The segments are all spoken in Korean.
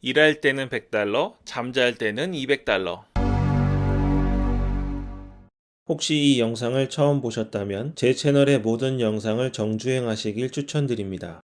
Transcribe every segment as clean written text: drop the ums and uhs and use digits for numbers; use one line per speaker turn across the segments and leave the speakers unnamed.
일할 때는 100달러, 잠잘 때는 200달러. 혹시 이 영상을 처음 보셨다면 제 채널의 모든 영상을 정주행하시길 추천드립니다.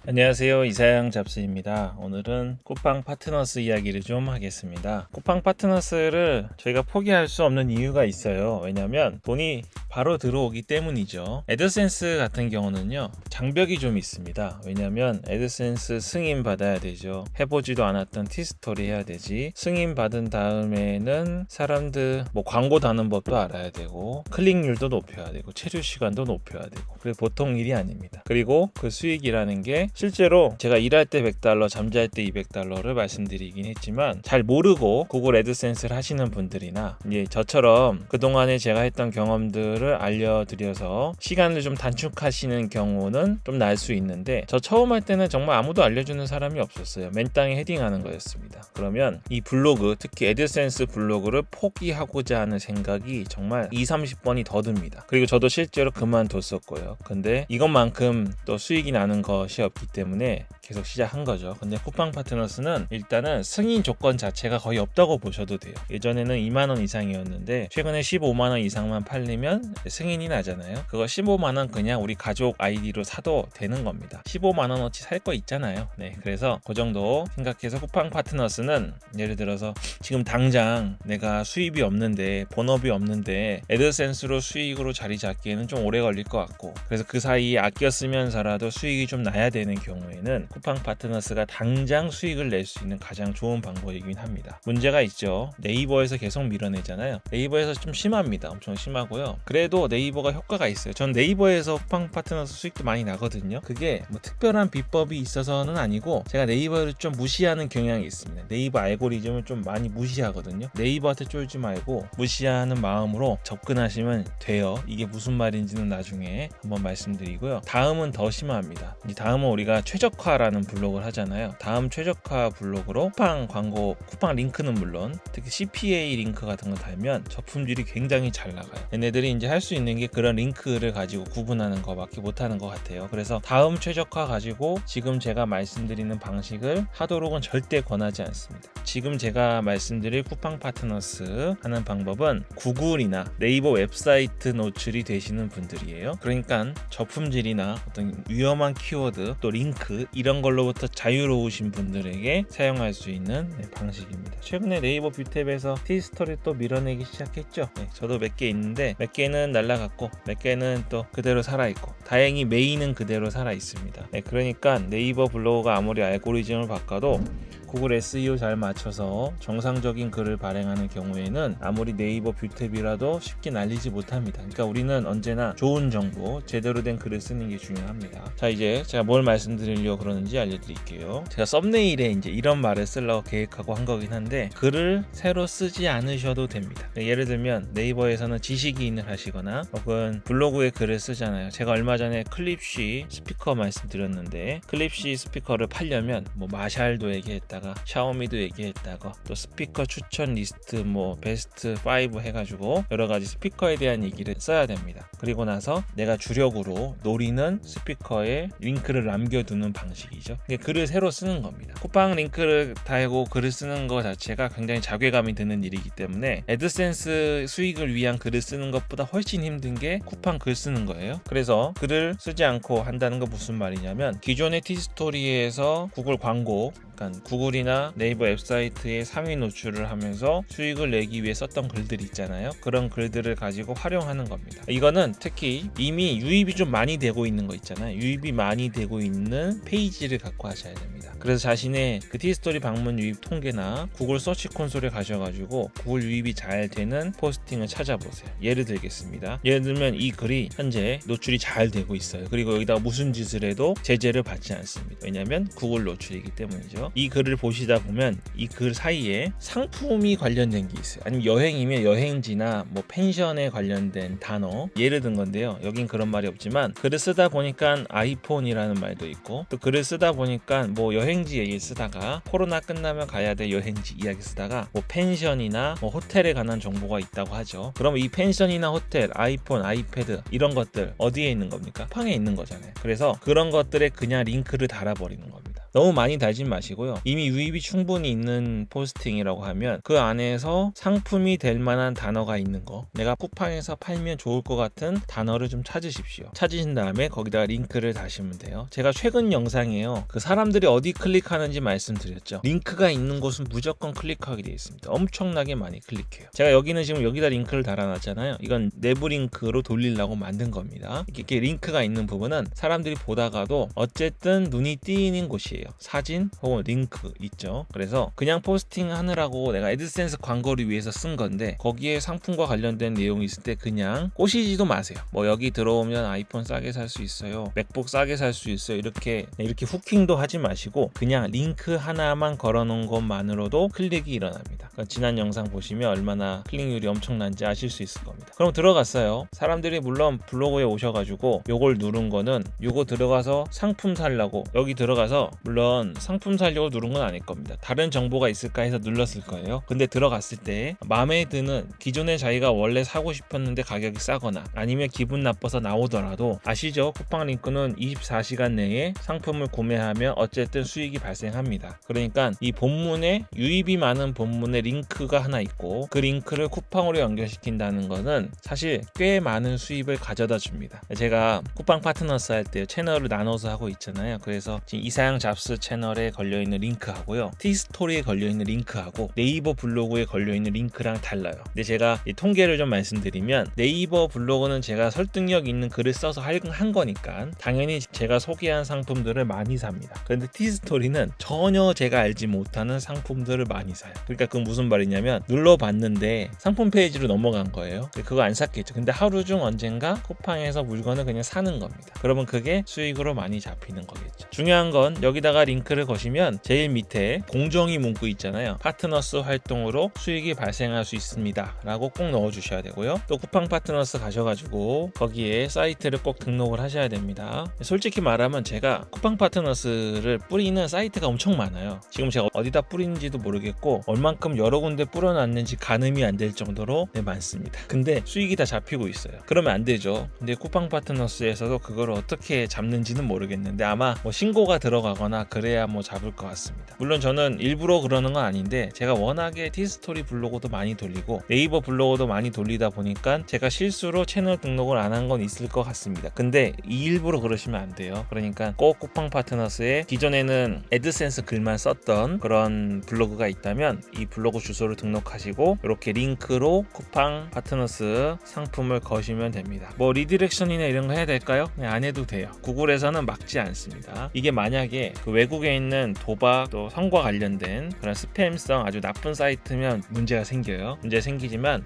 안녕하세요, 이사양 잡스입니다. 오늘은 쿠팡 파트너스 이야기를 좀 하겠습니다. 쿠팡 파트너스를 저희가 포기할 수 없는 이유가 있어요. 왜냐면 돈이 바로 들어오기 때문이죠. 애드센스 같은 경우는요, 장벽이 좀 있습니다. 왜냐면 애드센스 승인 받아야 되죠. 해보지도 않았던 티스토리 해야 되지. 승인 받은 다음에는 사람들 광고 다는 법도 알아야 되고, 클릭률도 높여야 되고, 체류 시간도 높여야 되고, 그게 보통 일이 아닙니다. 그리고 그 수익이라는 게 실제로 제가 일할 때 100달러, 잠잘 때 200달러를 말씀드리긴 했지만, 잘 모르고 구글 애드센스를 하시는 분들이나 이제 저처럼 그동안에 제가 했던 경험들을 알려드려서 시간을 좀 단축하시는 경우는 좀 날 수 있는데, 저 처음 할 때는 정말 아무도 알려주는 사람이 없었어요. 맨땅에 헤딩하는 거였습니다. 그러면 이 블로그, 특히 애드센스 블로그를 포기하고자 하는 생각이 정말 20-30번이 더 듭니다. 그리고 저도 실제로 그만뒀었고요. 근데 이것만큼 또 수익이 나는 것이 없기 때문에 계속 시작한 거죠. 근데 쿠팡 파트너스는 일단은 승인 조건 자체가 거의 없다고 보셔도 돼요. 예전에는 2만원 이상이었는데 최근에 15만원 이상만 팔리면 승인이 나잖아요. 그거 15만원 그냥 우리 가족 아이디로 사도 되는 겁니다. 15만원어치 살 거 있잖아요. 네, 그래서 그 정도 생각해서 쿠팡 파트너스는 예를 들어서 지금 당장 내가 수입이 없는데, 본업이 없는데 애드센스로 수익으로 자리 잡기에는 좀 오래 걸릴 것 같고, 그래서 그 사이에 아껴 쓰면서라도 수익이 좀 나야 되는 경우에는 쿠팡 파트너스가 당장 수익을 낼 수 있는 가장 좋은 방법이긴 합니다. 문제가 있죠. 네이버에서 계속 밀어내잖아요. 네이버에서 좀 심합니다. 엄청 심하고요. 그래도 네이버가 효과가 있어요. 전 네이버에서 쿠팡 파트너스 수익도 많이 나거든요. 그게 특별한 비법이 있어서는 아니고, 제가 네이버를 좀 무시하는 경향이 있습니다. 네이버 알고리즘을 좀 많이 무시하거든요. 네이버한테 쫄지 말고 무시하는 마음으로 접근하시면 돼요. 이게 무슨 말인지는 나중에 한번 말씀드리고요. 다음은 더 심합니다. 이 다음은 우리가 최적화라는 블로그를 하잖아요. 다음 최적화 블로그로 쿠팡 광고, 쿠팡 링크는 물론 특히 CPA 링크 같은 거 달면 저품질이 굉장히 잘 나가요. 얘네들이 이제 할 수 있는 게 그런 링크를 가지고 구분하는 거밖에 못하는 것 같아요. 그래서 다음 최적화 가지고 지금 제가 말씀드리는 방식을 하도록은 절대 권하지 않습니다. 지금 제가 말씀드릴 쿠팡 파트너스 하는 방법은 구글이나 네이버 웹사이트 노출이 되시는 분들이에요. 그러니까 저품질이나 어떤 위험한 키워드, 또 링크 이런 걸로부터 자유로우신 분들에게 사용할 수 있는 방식입니다. 최근에 네이버 뷰탭에서 티스토리 또 밀어내기 시작했죠. 저도 몇 개 있는데 몇 개는 날라갔고 몇 개는 또 그대로 살아있고, 다행히 메인은 그대로 살아있습니다. 그러니까 네이버 블로그가 아무리 알고리즘을 바꿔도 구글 SEO 잘 맞춰서 정상적인 글을 발행하는 경우에는 아무리 네이버 뷰탭이라도 쉽게 날리지 못합니다. 그러니까 우리는 언제나 좋은 정보, 제대로 된 글을 쓰는 게 중요합니다. 자, 이제 제가 뭘 말씀드리려고 그러는지 알려드릴게요. 제가 썸네일에 이제 이런 말을 쓰려고 계획하고 한 거긴 한데, 글을 새로 쓰지 않으셔도 됩니다. 예를 들면 네이버에서는 지식인을 하시거나 혹은 블로그에 글을 쓰잖아요. 제가 얼마 전에 클립시 스피커 말씀드렸는데, 클립시 스피커를 팔려면 마샬도 얘기했다가 샤오미도 얘기했다가 또 스피커 추천 리스트 베스트 5 해가지고 여러가지 스피커에 대한 얘기를 써야 됩니다. 그리고 나서 내가 주력으로 노리는 스피커에 링크를 남겨두는 방식이죠. 글을 새로 쓰는 겁니다. 쿠팡 링크를 달고 글을 쓰는 것 자체가 굉장히 자괴감이 드는 일이기 때문에 애드센스 수익을 위한 글을 쓰는 것보다 훨씬 힘든 게 쿠팡 글 쓰는 거예요. 그래서 글을 쓰지 않고 한다는 건 무슨 말이냐면, 기존의 티스토리에서 구글 광고, 그러니까 구글이나 네이버 웹사이트에 상위 노출을 하면서 수익을 내기 위해 썼던 글들 있잖아요. 그런 글들을 가지고 활용하는 겁니다. 이거는 특히 이미 유입이 좀 많이 되고 있는 거 있잖아요. 유입이 많이 되고 있는 페이지를 갖고 하셔야 됩니다. 그래서 자신의 그 티스토리 방문 유입 통계나 구글 서치 콘솔에 가셔가지고 구글 유입이 잘 되는 포스팅을 찾아보세요. 예를 들겠습니다. 예를 들면 이 글이 현재 노출이 잘 되고 있어요. 그리고 여기다가 무슨 짓을 해도 제재를 받지 않습니다. 왜냐하면 구글 노출이기 때문이죠. 이 글을 보시다 보면 이 글 사이에 상품이 관련된 게 있어요. 아니면 여행이면 여행지나 펜션에 관련된 단어 예를 든 건데요. 여긴 그런 말이 없지만, 글을 쓰다 보니까 아이폰이라는 말도 있고, 또 글을 쓰다 보니까 여행지 얘기 쓰다가 코로나 끝나면 가야 될 여행지 이야기 쓰다가 펜션이나 호텔에 관한 정보가 있다고 하죠. 그럼 이 펜션이나 호텔, 아이폰, 아이패드 이런 것들 어디에 있는 겁니까? 쿠팡에 있는 거잖아요. 그래서 그런 것들에 그냥 링크를 달아버리는 겁니다. 너무 많이 달진 마시고요. 이미 유입이 충분히 있는 포스팅이라고 하면 그 안에서 상품이 될 만한 단어가 있는 거, 내가 쿠팡에서 팔면 좋을 것 같은 단어를 좀 찾으십시오. 찾으신 다음에 거기다가 링크를 다시면 돼요. 제가 최근 영상이에요. 그 사람들이 어디 클릭하는지 말씀드렸죠. 링크가 있는 곳은 무조건 클릭하게 되어 있습니다. 엄청나게 많이 클릭해요. 제가 여기는 지금 여기다 링크를 달아놨잖아요. 이건 내부 링크로 돌리려고 만든 겁니다. 이렇게 링크가 있는 부분은 사람들이 보다가도 어쨌든 눈이 띄는 곳이에요. 사진 혹은 링크 있죠. 그래서 그냥 포스팅 하느라고 내가 애드센스 광고를 위해서 쓴 건데 거기에 상품과 관련된 내용이 있을 때 그냥 꼬시지도 마세요. 뭐 여기 들어오면 아이폰 싸게 살 수 있어요, 맥북 싸게 살 수 있어요, 이렇게 후킹도 하지 마시고 그냥 링크 하나만 걸어놓은 것만으로도 클릭이 일어납니다. 그러니까 지난 영상 보시면 얼마나 클릭률이 엄청난지 아실 수 있을 겁니다. 그럼 들어갔어요. 사람들이 물론 블로그에 오셔가지고 요걸 누른 거는 요거 들어가서 상품 살려고, 여기 들어가서 물론 상품 살려고 누른 건 아닐 겁니다. 다른 정보가 있을까 해서 눌렀을 거예요. 근데 들어갔을 때 마음에 드는, 기존에 자기가 원래 사고 싶었는데 가격이 싸거나 아니면 기분 나빠서 나오더라도, 아시죠? 쿠팡 링크는 24시간 내에 상품을 구매하면 어쨌든 수익이 발생합니다. 그러니까 이 본문에, 유입이 많은 본문에 링크가 하나 있고 그 링크를 쿠팡으로 연결시킨다는 것은 사실 꽤 많은 수입을 가져다 줍니다. 제가 쿠팡 파트너스 할 때 채널을 나눠서 하고 있잖아요. 그래서 지금 이사양 잡스 채널에 걸려있는 링크하고요, 티스토리에 걸려있는 링크하고 네이버 블로그에 걸려있는 링크랑 달라요. 근데 제가 이 통계를 좀 말씀드리면, 네이버 블로그는 제가 설득력 있는 글을 써서 한 거니까 당연히 제가 소개한 상품들을 많이 삽니다. 그런데 티스토리는 전혀 제가 알지 못하는 상품들을 많이 사요. 그러니까 그건 무슨 말이냐면, 눌러봤는데 상품 페이지로 넘어간 거예요. 그거 안 샀겠죠. 근데 하루 중 언젠가 쿠팡에서 물건을 그냥 사는 겁니다. 그러면 그게 수익으로 많이 잡히는 거겠죠. 중요한 건 여기다가 링크를 거시면 제일 밑에 공정위 문구 있잖아요. 파트너스 활동으로 수익이 발생할 수 있습니다 라고 꼭 넣어주셔야 되고요. 또 쿠팡 파트너스 가셔가지고 거기에 사이트를 꼭 등록을 하셔야 됩니다. 솔직히 말하면 제가 쿠팡 파트너스를 뿌리는 사이트가 엄청 많아요. 지금 제가 어디다 뿌리는지도 모르겠고 얼만큼 여러 군데 뿌려놨는지 가늠이 안 될 정도로 많습니다. 근데 수익이 다 잡히고 있어요. 그러면 안 되죠. 근데 쿠팡 파트너스에서도 그걸 어떻게 잡는지는 모르겠는데 아마 뭐 신고가 들어가거나 그래야 뭐 잡을 것 같습니다. 물론 저는 일부러 그러는 건 아닌데 제가 워낙에 티스토리 블로그도 많이 돌리고 네이버 블로그도 많이 돌리다 보니까 제가 실수로 채널 등록을 안 한 건 있을 것 같습니다. 근데 일부러 그러시면 안 돼요. 그러니까 꼭 쿠팡 파트너스에 기존에는 애드센스 글만 썼던 그런 블로그가 있다면 이 블로그 주소를 등록하시고 이렇게 링크로 쿠팡 파트너스 상품을 거시면 됩니다. 뭐 리디렉션이나 이런 거 해야 될까요? 네, 안 해도 돼요. 구글에서는 막지 않습니다. 이게 만약에 그 외국에 있는 도박 또 성과 관련된 그런 스팸성 아주 나쁜 사이트면 문제가 생겨요. 문제 생기지만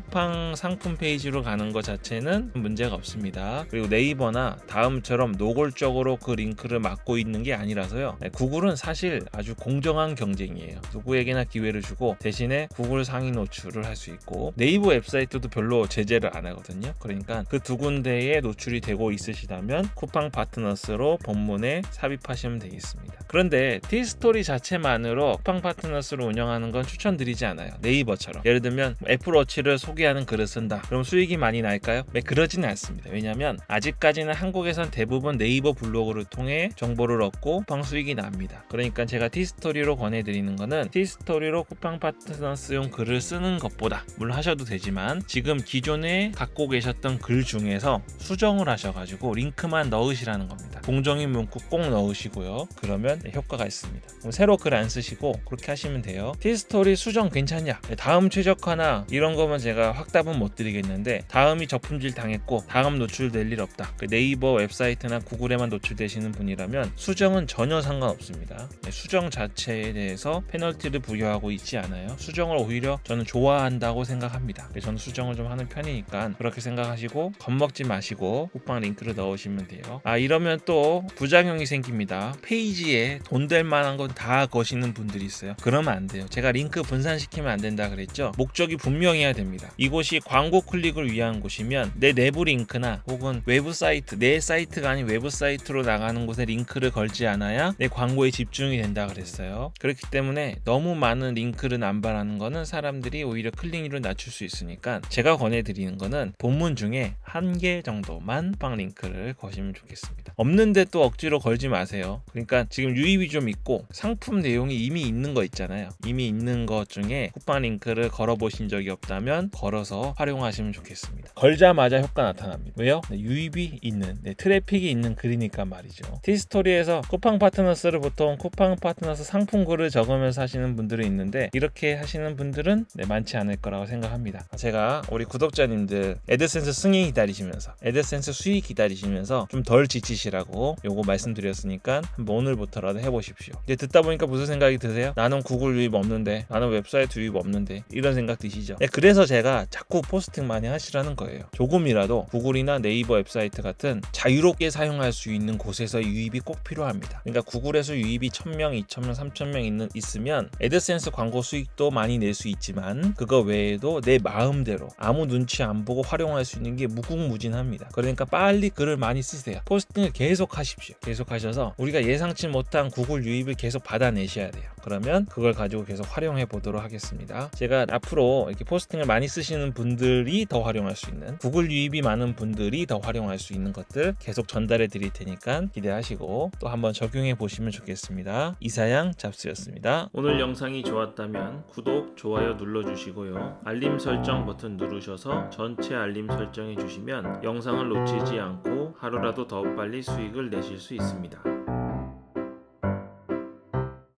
쿠팡 상품 페이지로 가는 것 자체는 문제가 없습니다. 그리고 네이버나 다음처럼 노골적으로 그 링크를 막고 있는 게 아니라서요. 구글은 사실 아주 공정한 경쟁이에요. 누구에게나 기회를 주고 대신에 구글 상위 노출을 할 수 있고, 네이버 웹사이트도 별로 제재를 안 하거든요. 그러니까 그 두 군데에 노출이 되고 있으시다면 쿠팡 파트너스로 본문에 삽입하시면 되겠습니다. 그런데 티스토리 자체만으로 쿠팡 파트너스를 운영하는 건 추천드리지 않아요. 네이버처럼 예를 들면 애플워치를 소개하는 글을 쓴다, 그럼 수익이 많이 날까요? 네, 그러지는 않습니다. 왜냐하면 아직까지는 한국에선 대부분 네이버 블로그를 통해 정보를 얻고 쿠팡 수익이 납니다. 그러니까 제가 티스토리로 권해드리는 거는 티스토리로 쿠팡 파트너스용 글을 쓰는 것보다, 물론 하셔도 되지만 지금 기존에 갖고 계셨던 글 중에서 수정을 하셔가지고 링크만 넣으시라는 겁니다. 공정위 문구 꼭 넣으시고요. 그러면 효과가 있습니다. 새로 글 안 쓰시고 그렇게 하시면 돼요. 티스토리 수정 괜찮냐? 다음 최적화나 이런 거면 제가 확답은 못 드리겠는데, 다음이 저품질 당했고 다음 노출될 일 없다, 네이버 웹사이트나 구글에만 노출되시는 분이라면 수정은 전혀 상관없습니다. 수정 자체에 대해서 페널티를 부여하고 있지 않아요. 수정을 오히려 저는 좋아한다고 생각합니다. 저는 수정을 좀 하는 편이니까 그렇게 생각하시고 겁먹지 마시고 쿠팡 링크를 넣으시면 돼요. 이러면 또 부작용이 생깁니다. 페이지에 돈 될 만한 건 다 거시는 분들이 있어요. 그러면 안 돼요. 제가 링크 분산시키면 안 된다 그랬죠. 목적이 분명해야 됩니다. 이곳이 광고 클릭을 위한 곳이면 내 내부 링크나 혹은 외부 사이트, 내 사이트가 아닌 외부 사이트로 나가는 곳에 링크를 걸지 않아야 내 광고에 집중이 된다 그랬어요. 그렇기 때문에 너무 많은 링크를 남발하는 거는 사람들이 오히려 클릭률을 낮출 수 있으니까 제가 권해드리는 거는 본문 중에 한 개 정도만 쿠팡 링크를 거시면 좋겠습니다. 없는데 또 억지로 걸지 마세요. 그러니까 지금 유입이 좀 있고 상품 내용이 이미 있는 거 있잖아요. 이미 있는 것 중에 쿠팡 링크를 걸어보신 적이 없다면 걸어서 활용하시면 좋겠습니다. 걸자마자 효과 나타납니다. 왜요? 유입이 있는, 트래픽이 있는 글이니까 말이죠. 티스토리에서 쿠팡 파트너스를 보통 쿠팡 파트너스 상품글을 적으면서 하시는 분들이 있는데 이렇게 하시는 분들은 많지 않을 거라고 생각합니다. 제가 우리 구독자님들 애드센스 승인 기다리시면서 애드센스 수익 기다리시면서 좀 덜 지치시라고 요거 말씀드렸으니까 한번 오늘부터라도 해보십시오. 이제 듣다 보니까 무슨 생각이 드세요? 나는 구글 유입 없는데, 나는 웹사이트 유입 없는데, 이런 생각 드시죠? 그래서 제가 자꾸 포스팅 많이 하시라는 거예요. 조금이라도 구글이나 네이버 웹사이트 같은 자유롭게 사용할 수 있는 곳에서 유입이 꼭 필요합니다. 그러니까 구글에서 유입이 1000명, 2000명, 3000명 있으면 애드센스 광고 수익도 많이 낼 수 있지만 그거 외에도 내 마음대로 아무 눈치 안 보고 활용할 수 있는 게 무궁무진합니다. 그러니까 빨리 글을 많이 쓰세요. 포스팅을 계속 하십시오. 계속 하셔서 우리가 예상치 못한 구글 유입을 계속 받아내셔야 돼요. 그러면 그걸 가지고 계속 활용해 보도록 하겠습니다. 제가 앞으로 이렇게 포스팅을 많이 쓰시는 분들이 더 활용할 수 있는, 구글 유입이 많은 분들이 더 활용할 수 있는 것들 계속 전달해 드릴 테니까 기대하시고 또 한번 적용해 보시면 좋겠습니다. 이사양 잡스였습니다. 오늘 영상이 좋았다면 구독, 좋아요 눌러주시고요. 알림 설정 버튼 누르셔서 전체 알림 설정해 주시면 영상을 놓치지 않고 하루라도 더 빨리 수익을 내실 수 있습니다.